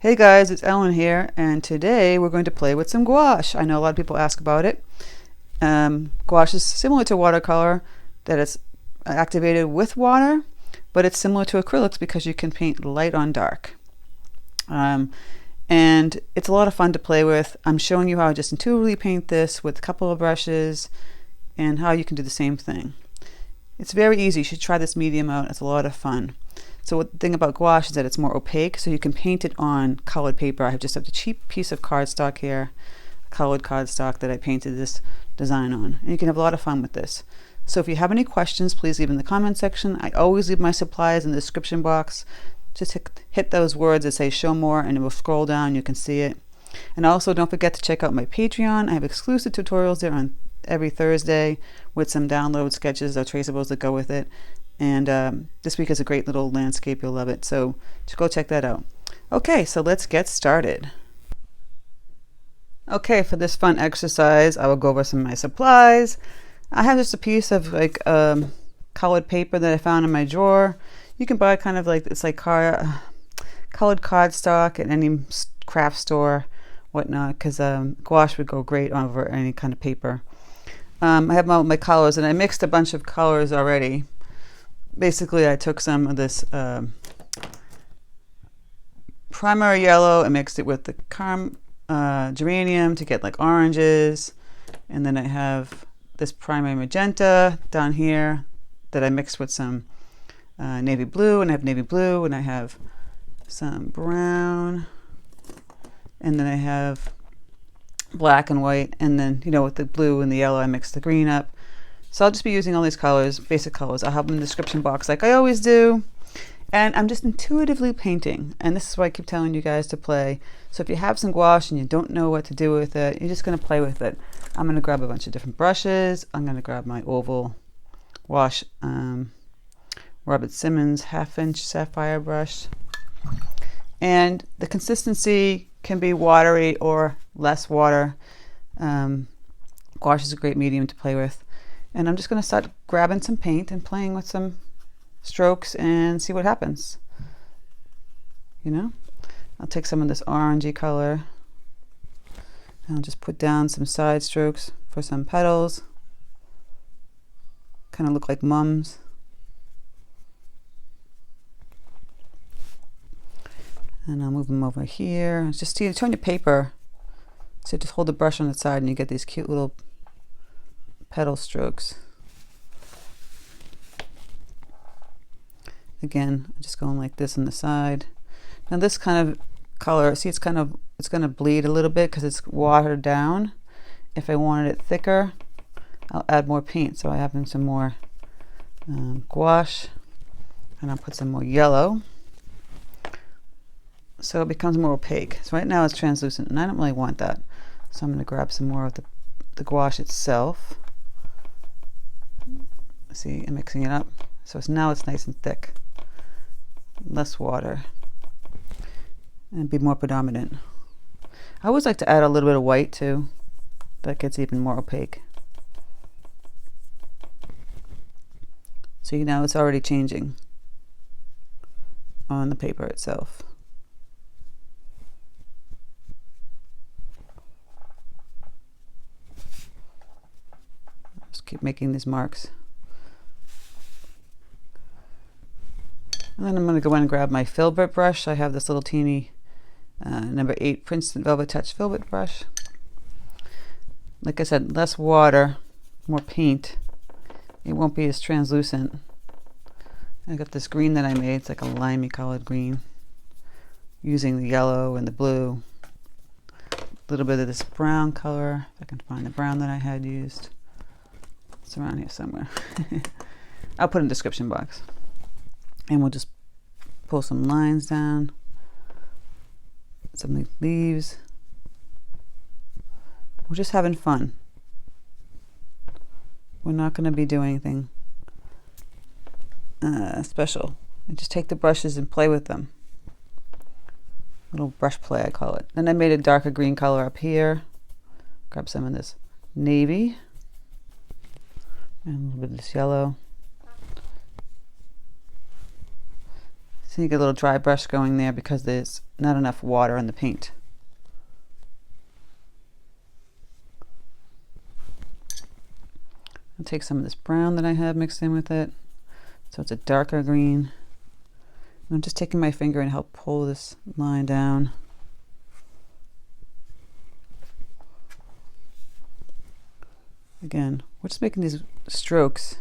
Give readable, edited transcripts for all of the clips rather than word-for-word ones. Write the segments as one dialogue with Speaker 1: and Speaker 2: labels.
Speaker 1: Hey guys, it's Ellen here, and today we're going to play with some gouache. I know a lot of people ask about it. Gouache is similar to watercolor, that it's activated with water, but it's similar to acrylics because you can paint light on dark. And it's a lot of fun to play with. I'm showing you how I just intuitively paint this with a couple of brushes and how you can do the same thing. It's very easy. You should try this medium out. It's a lot of fun. So the thing about gouache is that it's more opaque, so you can paint it on colored paper. I have just a cheap piece of cardstock here, colored cardstock that I painted this design on. And you can have a lot of fun with this. So if you have any questions, please leave in the comment section. I always leave my supplies in the description box. Just hit those words that say show more and it will scroll down. You can see it. And also don't forget to check out my Patreon. I have exclusive tutorials there on every Thursday with some download sketches or traceables that go with it. And this week is a great little landscape. You'll love it. So just go check that out. Okay, so let's get started. Okay, for this fun exercise, I will go over some of my supplies. I have just a piece of colored paper that I found in my drawer. You can buy kind of like, it's like colored cardstock at any craft store, whatnot, because gouache would go great over any kind of paper. I have my colors, and I mixed a bunch of colors already. Basically, I took some of this primary yellow and mixed it with the geranium to get like oranges. And then I have this primary magenta down here that I mixed with some navy blue, and I have navy blue, and I have some brown, and then I have black and white, and then, you know, with the blue and the yellow, I mixed the green up. So I'll just be using all these colors, basic colors. I'll have them in the description box like I always do. And I'm just intuitively painting. And this is why I keep telling you guys to play. So if you have some gouache and you don't know what to do with it, you're just going to play with it. I'm going to grab a bunch of different brushes. I'm going to grab my oval wash Robert Simmons 1/2" sapphire brush. And the consistency can be watery or less water. Gouache is a great medium to play with. And I'm just going to start grabbing some paint and playing with some strokes and see what happens. You know, I'll take some of this orangey color and I'll just put down some side strokes for some petals. Kind of look like mums. And I'll move them over here. Just turn your paper. So just hold the brush on the side and you get these cute little petal strokes. Again, I'm just going like this on the side. Now this kind of color, see, it's going to bleed a little bit because it's watered down. If I wanted it thicker, I'll add more paint. So I have some more gouache, and I'll put some more yellow. So it becomes more opaque. So right now it's translucent, and I don't really want that. So I'm going to grab some more of the gouache itself. See, I'm mixing it up. So now it's nice and thick. Less water. And be more predominant. I always like to add a little bit of white too. That gets even more opaque. See, now it's already changing on the paper itself. Just keep making these marks. And then I'm going to go in and grab my filbert brush. I have this little teeny number 8 Princeton Velvet Touch filbert brush. Like I said, less water, more paint. It won't be as translucent. I got this green that I made. It's like a limey colored green. Using the yellow and the blue. A little bit of this brown color. If I can find the brown that I had used. It's around here somewhere. I'll put it in the description box. And we'll just pull some lines down, some leaves. We're just having fun. We're not going to be doing anything special. I just take the brushes and play with them. Little brush play, I call it. Then I made a darker green color up here. Grab some of this navy and a little bit of this yellow. So you get a little dry brush going there because there's not enough water in the paint. I'll take some of this brown that I have mixed in with it. So it's a darker green. And I'm just taking my finger and help pull this line down. Again, we're just making these strokes.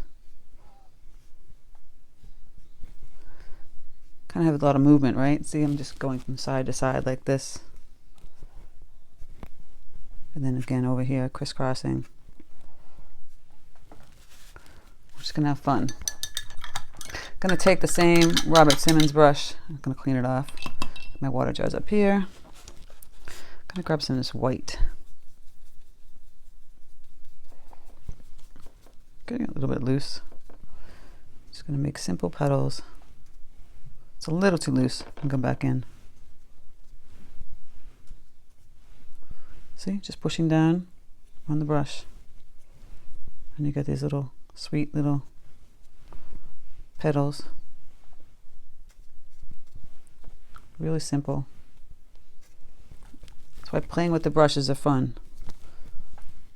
Speaker 1: Kind of have a lot of movement, right? See, I'm just going from side to side like this. And then again over here, crisscrossing. We're just gonna have fun. I'm gonna take the same Robert Simmons brush. I'm gonna clean it off. My water jar's up here. I'm gonna grab some of this white. Getting a little bit loose. Just gonna make simple petals. It's a little too loose. And come back in. See, just pushing down on the brush, and you get these little sweet little petals. Really simple. That's why playing with the brushes are fun.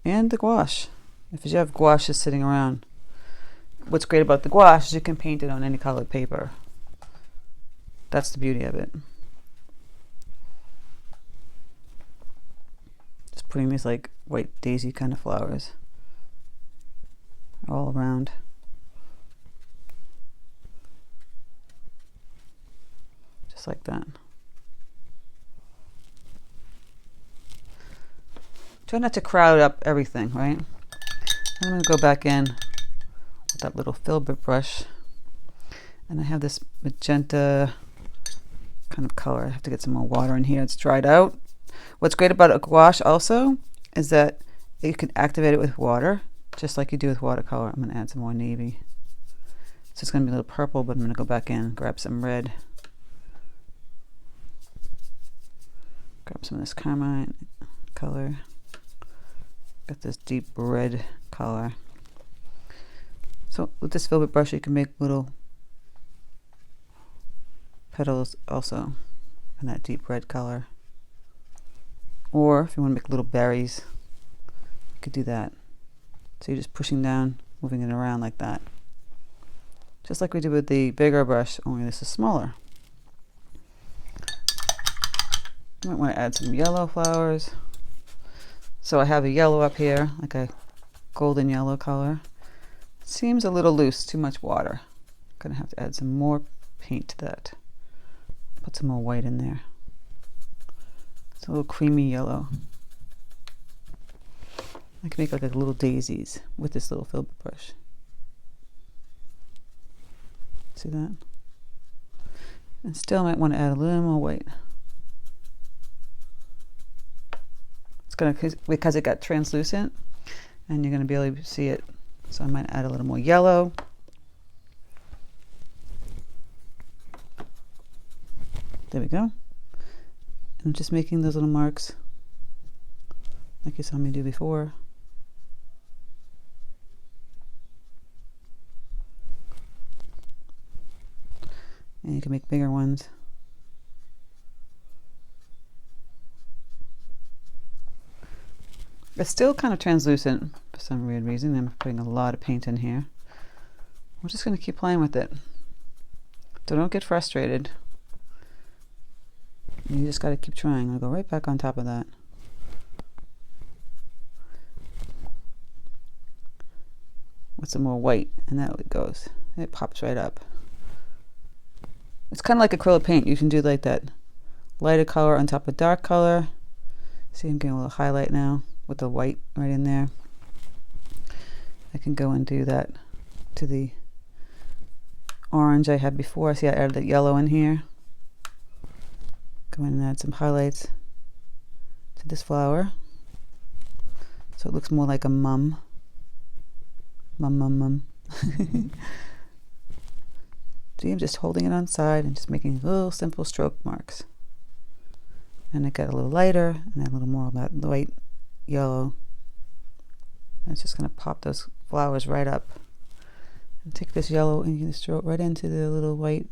Speaker 1: And the gouache. If you have gouache sitting around, what's great about the gouache is you can paint it on any colored paper. That's the beauty of it. Just putting these like white daisy kind of flowers all around. Just like that. Try not to crowd up everything, right? I'm going to go back in with that little filbert brush. And I have this magenta kind of color. I have to get some more water in here. It's dried out. What's great about a gouache also is that you can activate it with water, just like you do with watercolor. I'm going to add some more navy. So it's going to be a little purple, but I'm going to go back in, grab some red. Grab some of this Carmine color. Got this deep red color. So with this filbert brush, you can make little petals also in that deep red color. Or if you want to make little berries, you could do that. So you're just pushing down, moving it around like that. Just like we did with the bigger brush, only this is smaller. You might want to add some yellow flowers. So I have a yellow up here, like a golden yellow color. It seems a little loose, too much water. I'm gonna have to add some more paint to that. Put some more white in there. It's a little creamy yellow. I can make like little daisies with this little filbert brush. See that? And still might want to add a little more white. It's gonna, because it got translucent, and you're gonna be able to see it. So I might add a little more yellow. There we go. And I'm just making those little marks like you saw me do before. And you can make bigger ones. It's still kind of translucent for some weird reason. I'm putting a lot of paint in here. We're just going to keep playing with it. So don't get frustrated. You just got to keep trying. I'll go right back on top of that. With some more white, and that it goes. It pops right up. It's kind of like acrylic paint. You can do like that lighter color on top of dark color. See, I'm getting a little highlight now with the white right in there. I can go and do that to the orange I had before. See, I added the yellow in here. Go in and add some highlights to this flower. So it looks more like a mum. Mum, mum, mum. See, I'm just holding it on side and just making little simple stroke marks. And I get a little lighter and then a little more of that white yellow. And it's just going to pop those flowers right up. And take this yellow and you can just throw it right into the little white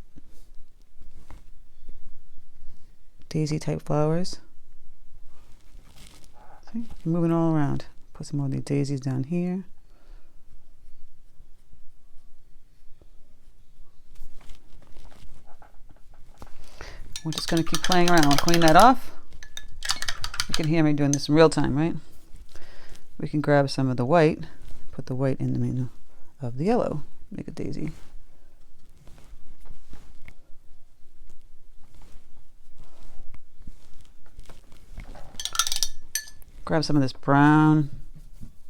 Speaker 1: daisy type flowers. See, moving all around. Put some more of these daisies down here. We're just going to keep playing around. I'll clean that off. You can hear me doing this in real time, right? We can grab some of the white, put the white in the middle of the yellow, make a daisy. Grab some of this brown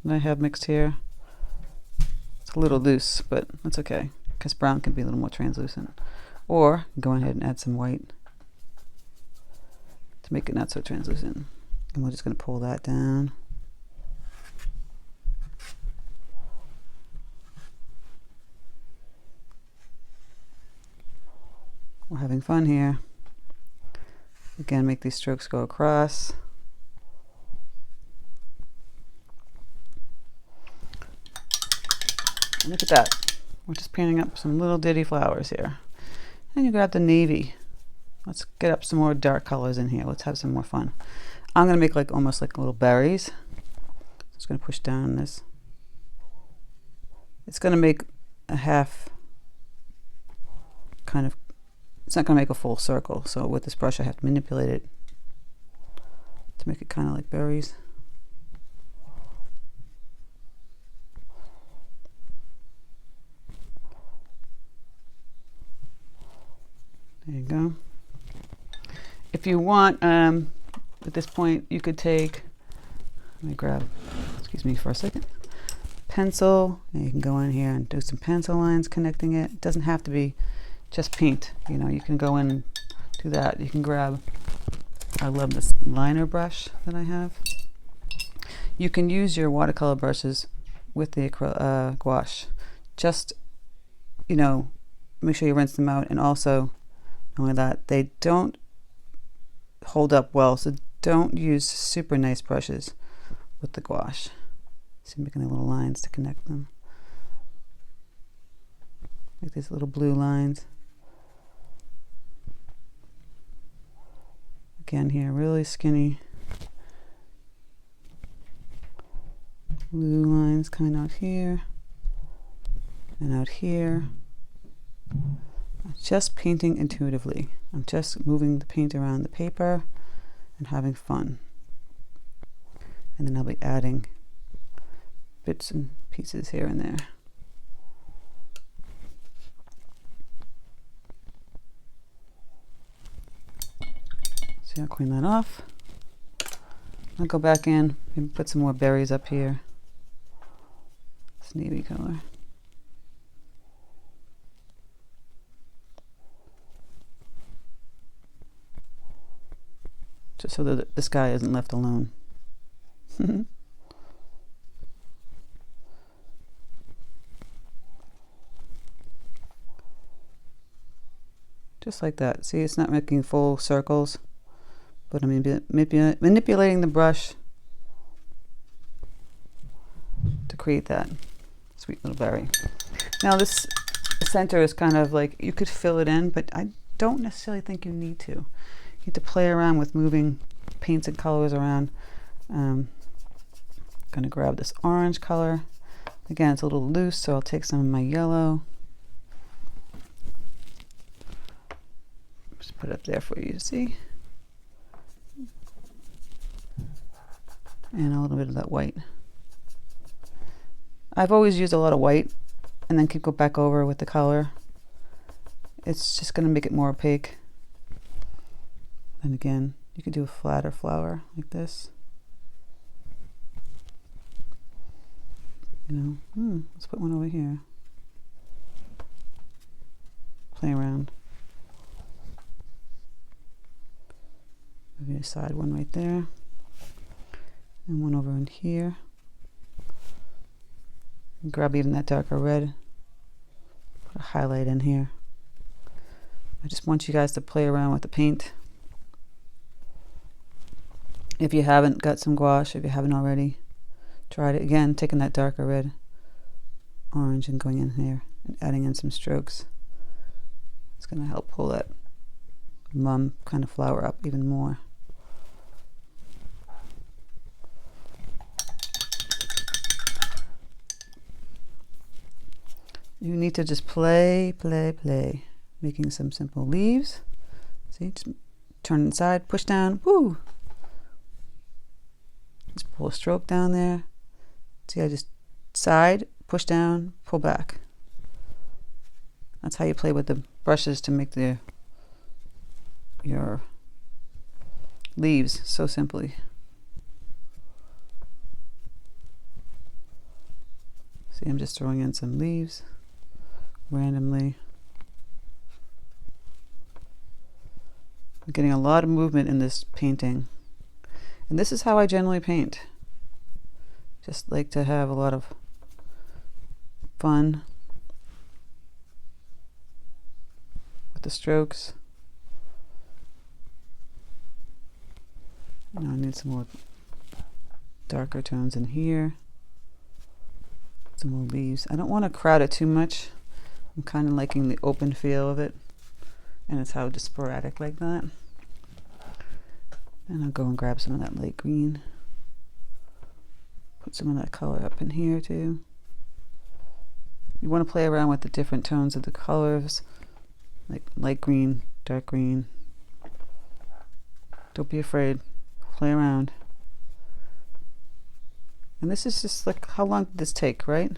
Speaker 1: that I have mixed here. It's a little loose, but that's okay, because brown can be a little more translucent. Or go ahead and add some white to make it not so translucent. And we're just going to pull that down. We're having fun here. Again, make these strokes go across. And look at that. We're just painting up some little ditty flowers here. And you grab the navy. Let's get up some more dark colors in here. Let's have some more fun. I'm going to make like almost like little berries. Just going to push down on this. It's going to make a half kind of, it's not going to make a full circle. So with this brush I have to manipulate it to make it kind of like berries. There you go. If you want, at this point, you could take, let me grab, excuse me for a second, pencil, and you can go in here and do some pencil lines connecting it. It doesn't have to be just paint, you know, you can go in and do that. You can grab, I love this liner brush that I have. You can use your watercolor brushes with the gouache. Just, you know, make sure you rinse them out, and also, not only that, they don't hold up well, so don't use super nice brushes with the gouache. See, making the little lines to connect them. Like these little blue lines. Again here, really skinny blue lines coming out here and out here. I'm just painting intuitively. I'm just moving the paint around the paper and having fun. And then I'll be adding bits and pieces here and there. So I'll clean that off. I'll go back in and put some more berries up here. This navy color. Just so that the sky isn't left alone. Just like that. See, it's not making full circles, but I'm manipulating the brush to create that sweet little berry. Now this center is kind of like, you could fill it in, but I don't necessarily think you need to. You need to play around with moving paints and colors around. I'm gonna grab this orange color. Again, it's a little loose, so I'll take some of my yellow. Just put it up there for you to see. And a little bit of that white. I've always used a lot of white and then go back over with the color. It's just gonna make it more opaque. And again, you could do a flatter flower like this. You know, let's put one over here. Play around. Maybe a side one right there. And one over in here. Grab even that darker red. Put a highlight in here. I just want you guys to play around with the paint. If you haven't got some gouache, if you haven't already, try it again, taking that darker red, orange, and going in here and adding in some strokes. It's going to help pull that mum kind of flower up even more. You need to just play, making some simple leaves. See, just turn inside, push down, woo! Just pull a stroke down there. See, I just side, push down, pull back. That's how you play with the brushes to make your leaves so simply. See, I'm just throwing in some leaves randomly. I'm getting a lot of movement in this painting. And this is how I generally paint. Just like to have a lot of fun with the strokes. Now I need some more darker tones in here. Some more leaves. I don't want to crowd it too much. I'm kind of liking the open feel of it. And it's how just sporadic like that. And I'll go and grab some of that light green. Put some of that color up in here too. You want to play around with the different tones of the colors, like light green, dark green. Don't be afraid. Play around. And this is just like, how long did this take, right?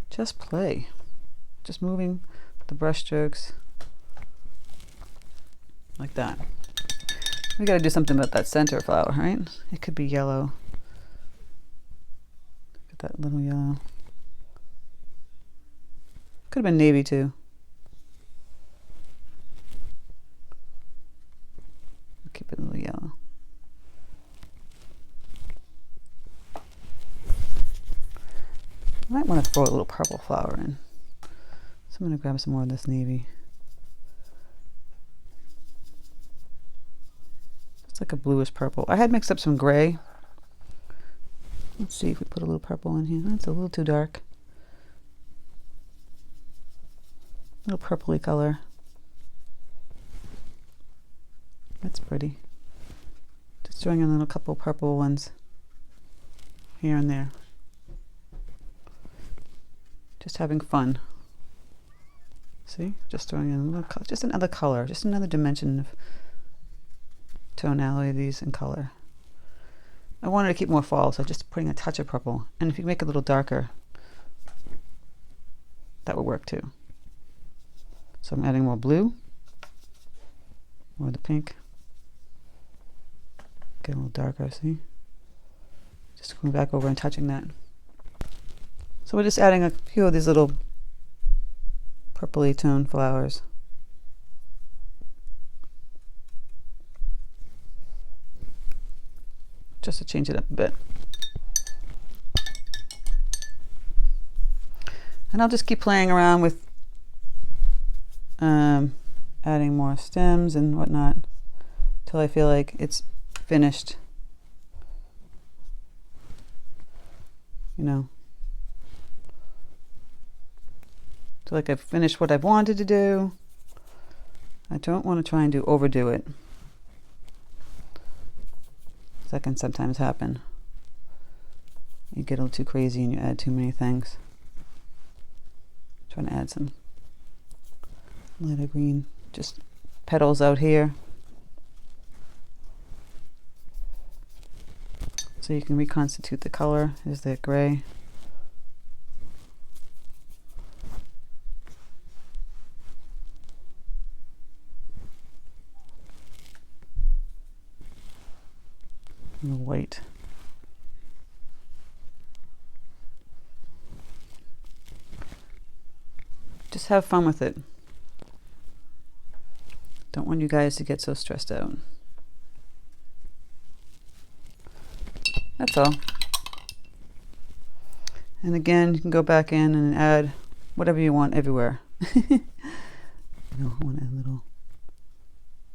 Speaker 1: Just play. Just moving the brush strokes like that. We got to do something about that center flower, right? It could be yellow. Get that little yellow. Could have been navy too. I'll keep it a little yellow. I might want to throw a little purple flower in. So I'm going to grab some more of this navy. It's like a bluish purple. I had mixed up some gray. Let's see if we put a little purple in here. That's a little too dark. A little purpley color. That's pretty. Just throwing in a little couple purple ones here and there. Just having fun. See, just throwing in a little, just another color, just another dimension of tonality of these and color. I wanted to keep more fall, so just putting a touch of purple. And if you make it a little darker, that would work too. So I'm adding more blue, more of the pink. Get a little darker, see? Just going back over and touching that. So we're just adding a few of these little purpley toned flowers. Just to change it up a bit. And I'll just keep playing around with adding more stems and whatnot till I feel like it's finished. You know. Feel like I've finished what I've wanted to do. I don't want to try and overdo it. That can sometimes happen. You get a little too crazy and you add too many things. Trying to add some lighter green, just petals out here. So you can reconstitute the color. Is that gray? And the white. Just have fun with it. Don't want you guys to get so stressed out. That's all. And again, you can go back in and add whatever you want everywhere. I want a little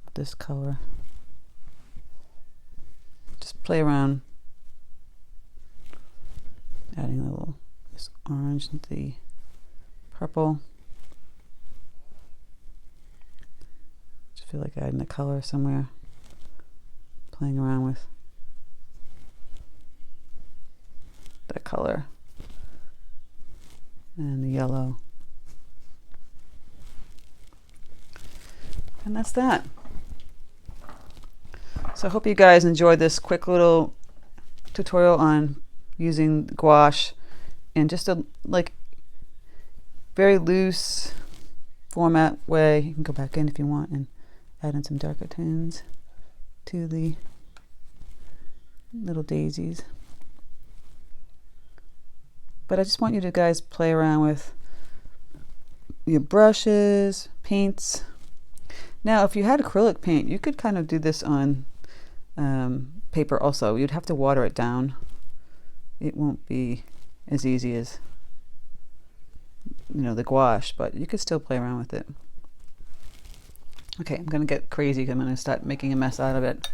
Speaker 1: of this color. Just play around, adding a little this orange and the purple. Just feel like adding a color somewhere, playing around with that color and the yellow. And that's that. So I hope you guys enjoyed this quick little tutorial on using gouache in just a like very loose format way. You can go back in if you want and add in some darker tones to the little daisies. But I just want you to guys play around with your brushes, paints. Now, if you had acrylic paint, you could kind of do this on paper also. You'd have to water it down. It won't be as easy as, you know, the gouache, but you could still play around with it. Okay, I'm gonna get crazy because I'm gonna start making a mess out of it.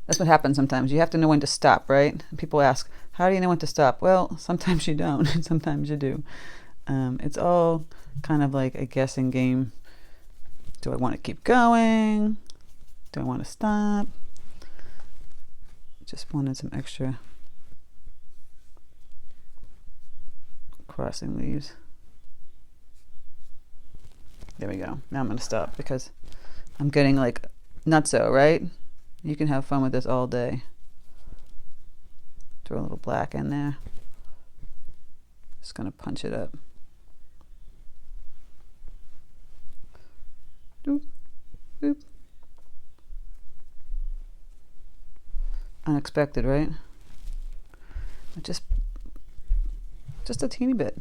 Speaker 1: That's what happens sometimes. You have to know when to stop, right? And people ask, how do you know when to stop? Well, sometimes you don't, and sometimes you do. It's all kind of like a guessing game. Do I want to keep going? Do I want to stop? Just wanted some extra crossing leaves. There we go. Now I'm going to stop because I'm getting like nutso, right? You can have fun with this all day. Throw a little black in there. Just going to punch it up. Doop, doop. Unexpected, right? Just a teeny bit.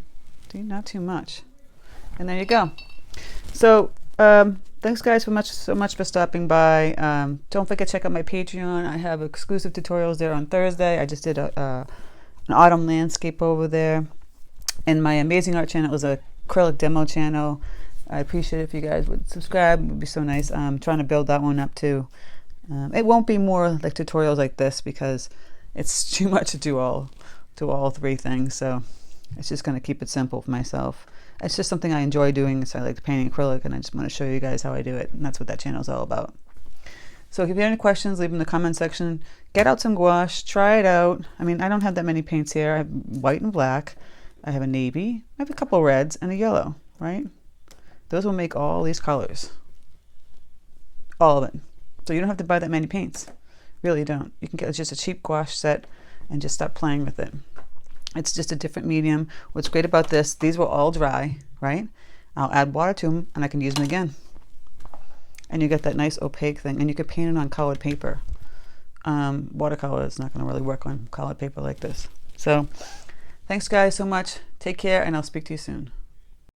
Speaker 1: Not too much. And there you go. So thanks guys so much for stopping by. Don't forget to check out my Patreon. I have exclusive tutorials there on Thursday. I just did an autumn landscape over there. And my Amazing Art channel is a acrylic demo channel. I appreciate it if you guys would subscribe. It would be so nice. I'm trying to build that one up too. It won't be more like tutorials like this because it's too much to do all three things. So it's just going to keep it simple for myself. It's just something I enjoy doing. So I like painting acrylic, and I just want to show you guys how I do it. And that's what that channel is all about. So if you have any questions, leave them in the comment section. Get out some gouache, try it out. I mean, I don't have that many paints here. I have white and black. I have a navy. I have a couple reds and a yellow, right? Those will make all these colors. All of it. So you don't have to buy that many paints. Really you don't. You can get just a cheap gouache set and just start playing with it. It's just a different medium. What's great about this, these will all dry, right? I'll add water to them and I can use them again. And you get that nice opaque thing, and you could paint it on colored paper. Watercolor is not going to really work on colored paper like this. So thanks guys so much. Take care, and I'll speak to you soon.